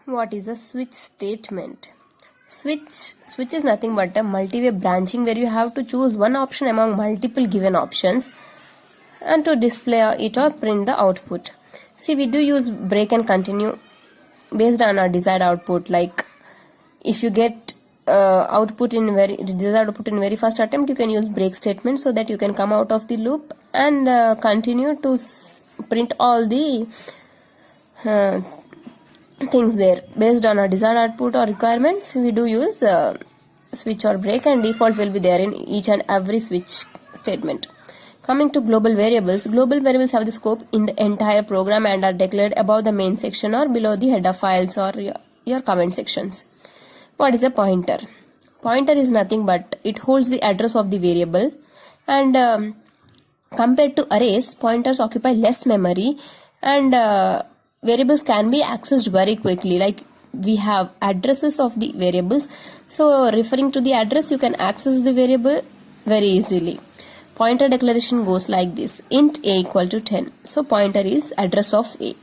What is a switch statement? Switch is nothing but a multi-way branching where you have to choose one option among multiple given options and to display it or print the output. See, we do use break and continue based on our desired output. Like if you get desired output in very first attempt, you can use break statement so that you can come out of the loop and continue to print all the things there. Based on our desired output or requirements, we do use switch or break, and default will be there in each and every switch statement. Coming to global variables have the scope in the entire program and are declared above the main section or below the header files or your comment sections. What is a pointer? Pointer is nothing but it holds the address of the variable, and compared to arrays, pointers occupy less memory, and variables can be accessed very quickly. Like we have addresses of the variables, so referring to the address you can access the variable very easily. Pointer declaration goes like this: int a equal to 10. So pointer is address of a.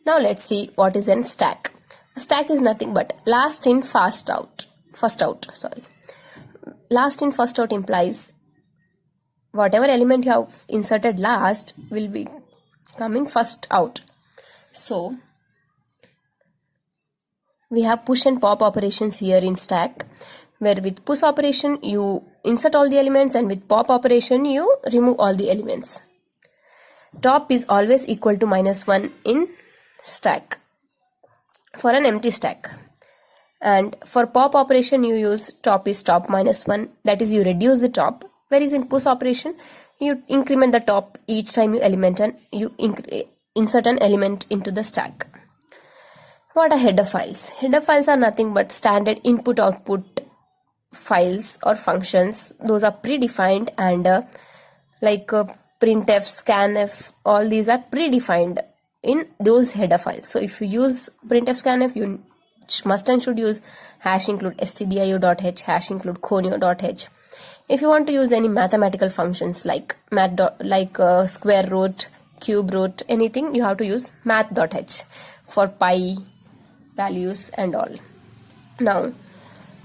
Now let's see what is a stack. A stack is nothing but last in first out. Last in first out implies whatever element you have inserted last will be coming first out. So we have push and pop operations here in stack, where with push operation you insert all the elements and with pop operation you remove all the elements. Top is always equal to -1 in stack for an empty stack, and for pop operation you use top is top -1, that is you reduce the top, whereas in push operation you increment the top each time you insert an element into the stack. What are header files? Header files are nothing but standard input output files or functions. Those are predefined, and printf, scanf, all these are predefined in those header files. So if you use printf, scanf, you must and should use #include stdio.h, #include conio.h. If you want to use any mathematical functions like square root, cube root, anything, you have to use math.h for pi values and all. Now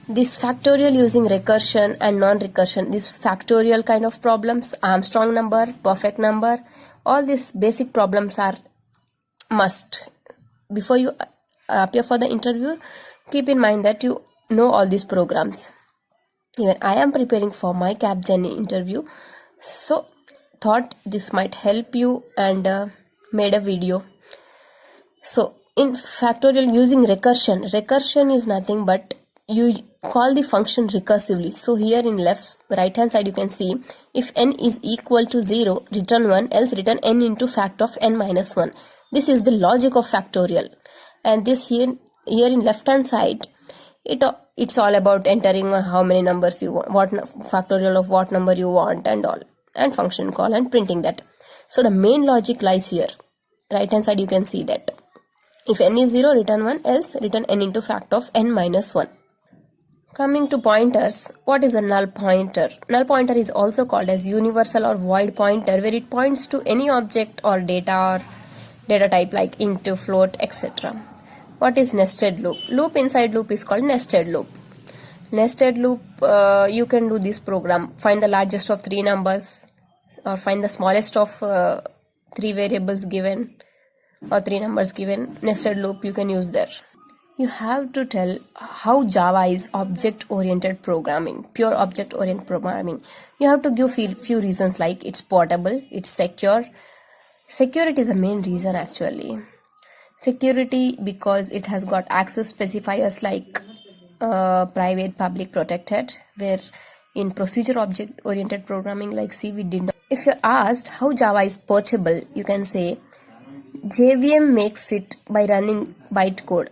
this factorial using recursion and non-recursion, this factorial kind of problems, Armstrong number, perfect number, all these basic problems are must. Before you appear for the interview, keep in mind that you know all these programs. Even I am preparing for my Capgemini interview, so thought this might help you and made a video. So in factorial using recursion is nothing but you call the function recursively. So here in right hand side you can see, if n is equal to 0, return 1, else return n into fact of n minus 1. This is the logic of factorial. And this here in left hand side, it's all about entering how many numbers you want, what factorial of what number you want and all, and function call and printing that. So the main logic lies here. Right hand side you can see that if n is 0, return 1, else return n into fact of n minus 1. Coming to pointers, what is a null pointer? Null pointer is also called as universal or void pointer, where it points to any object or data type like int, float, etc. What is nested loop? Loop inside loop is called nested loop. Nested loop, you can do this program, find the largest of 3 numbers or find the smallest of 3 variables given or 3 numbers given. Nested loop you can use there. You have to tell how Java is object-oriented programming, pure object-oriented programming. You have to give few reasons like it's portable, it's secure. Security is the main reason actually. Security because it has got access specifiers like private, public, protected, where in procedure object-oriented programming like C we did not. If you're asked how Java is portable, you can say JVM makes it by running bytecode.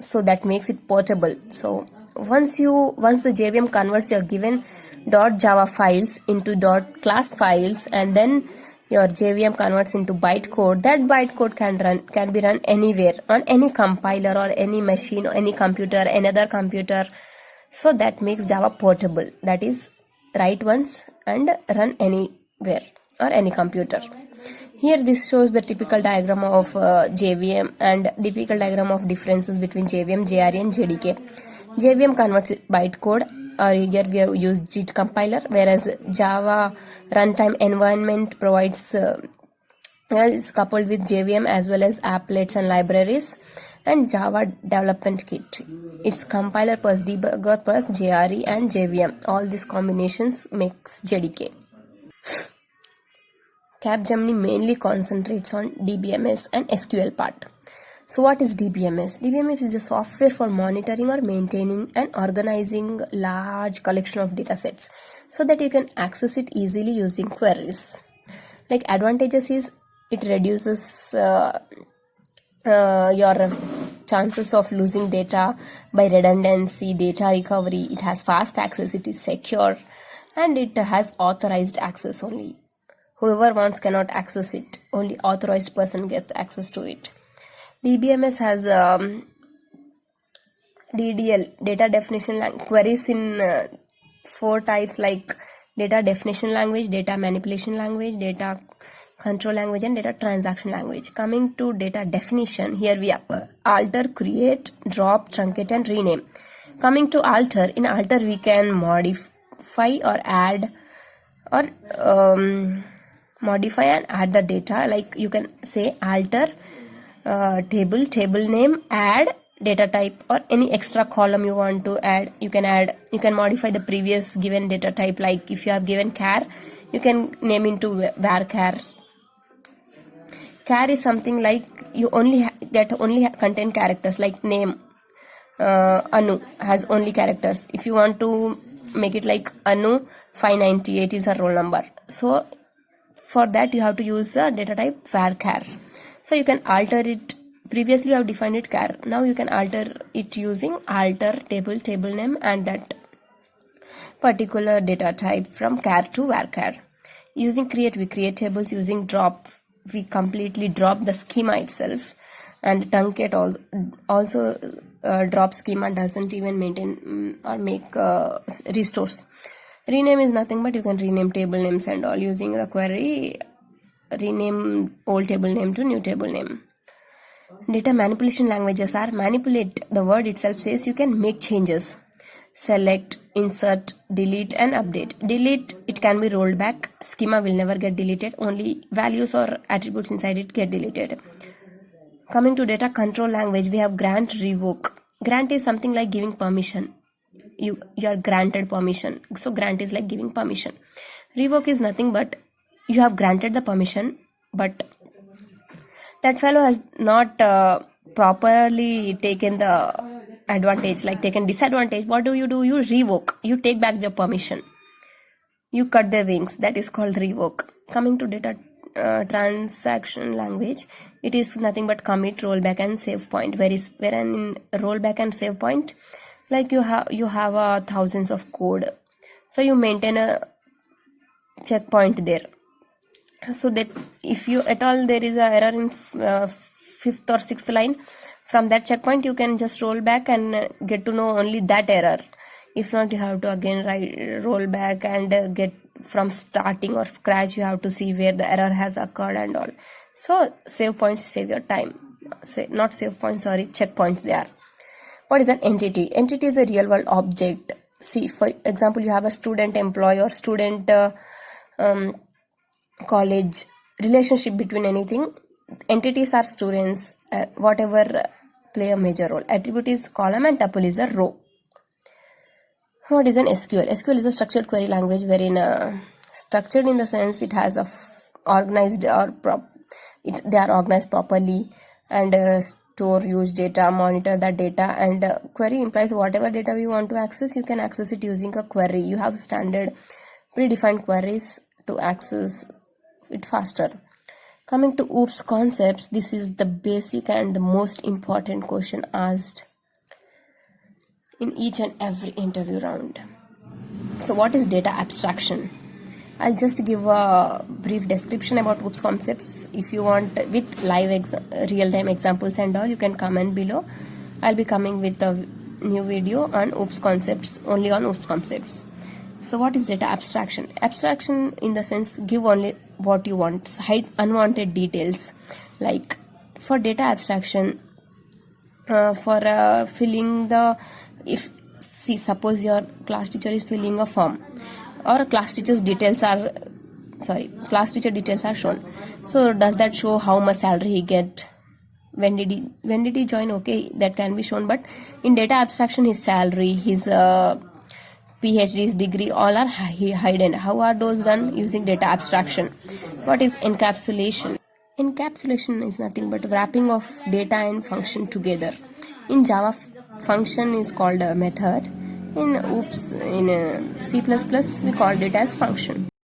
So that makes it portable. So once the JVM converts your given .java files into .class files, and then your JVM converts into bytecode, that bytecode can be run anywhere on any compiler or any machine or any computer, another computer. So that makes Java portable. That is, write once and run anywhere or any computer. Here this shows the typical diagram of JVM and typical diagram of differences between JVM, JRE and JDK. JVM converts bytecode, or here we have used JIT compiler, whereas Java runtime environment provides is coupled with JVM as well as applets and libraries, and Java development kit. Its compiler plus debugger plus JRE and JVM. All these combinations makes JDK. Capgemini mainly concentrates on DBMS and SQL part. So what is DBMS? DBMS is a software for monitoring or maintaining and organizing large collection of datasets so that you can access it easily using queries. Like advantages is it reduces your chances of losing data by redundancy, data recovery. It has fast access, it is secure, and it has authorized access only. Whoever wants cannot access it. Only authorized person gets access to it. DBMS has DDL, data definition queries in 4 types, like data definition language, data manipulation language, data control language, and data transaction language. Coming to data definition, here we have alter, create, drop, truncate, and rename. Coming to alter, in alter we can modify or add or modify and add the data. Like you can say alter table name, add data type, or any extra column you want to add. You can modify the previous given data type. Like if you have given char, you can name into varchar. Char is something like you only contain characters, like name. Anu has only characters. If you want to make it like Anu 598 is her roll number, so for that you have to use a data type varchar. So you can alter it. Previously you have defined it char. Now you can alter it using alter table name and that particular data type from char to varchar. Using create, we create tables. Using drop, we completely drop the schema itself. And truncate also drop schema, doesn't even maintain or make restores. Rename is nothing but you can rename table names and all using the query. Rename old table name to new table name. Data manipulation languages are manipulate. The word itself says you can make changes. Select, insert, delete, and update. Delete, it can be rolled back. Schema will never get deleted. Only values or attributes inside it get deleted. Coming to data control language, we have grant, revoke. Grant is something like giving permission. You are granted permission. So grant is like giving permission. Revoke is nothing but you have granted the permission, but that fellow has not properly taken the advantage, like taken disadvantage. What do? You revoke. You take back the permission. You cut their wings. That is called revoke. Coming to data transaction language, it is nothing but commit, rollback, and save point. Wherein in rollback and save point, like you have thousands of code, so you maintain a checkpoint there. So that if you at all there is a error in 5th or 6th line, from that checkpoint you can just roll back and get to know only that error. If not, you have to again roll back and get from starting or scratch. You have to see where the error has occurred and all. So save points save your time. Not save points, sorry, checkpoints they are. What is an entity? Entity is a real world object. See, for example, you have a student employee or student college relationship between anything. Entities are students, whatever play a major role. Attribute is column and tuple is a row. What is an SQL? SQL is a structured query language wherein structured in the sense it has a organized or they are organized properly and store, use data, monitor that data, and query implies whatever data we want to access, you can access it using a query. You have standard predefined queries to access it faster. Coming to OOPS concepts, this is the basic and the most important question asked in each and every interview round. So what is data abstraction? I'll just give a brief description about OOPS concepts. If you want with live real-time examples and all, you can comment below. I'll be coming with a new video on OOPS concepts, only on OOPS concepts. So what is data abstraction? Abstraction in the sense give only what you want, hide unwanted details. Like for data abstraction, for filling the, if see suppose your class teacher is filling a form, or class teacher details are shown, so does that show how much salary he get, when did he join? Okay, that can be shown, but in data abstraction his salary, his PhD, his degree, all are hidden. How are those done? Using data abstraction. What is encapsulation? Encapsulation is nothing but wrapping of data and function together. In Java, function is called a method. In C++, we called it as function.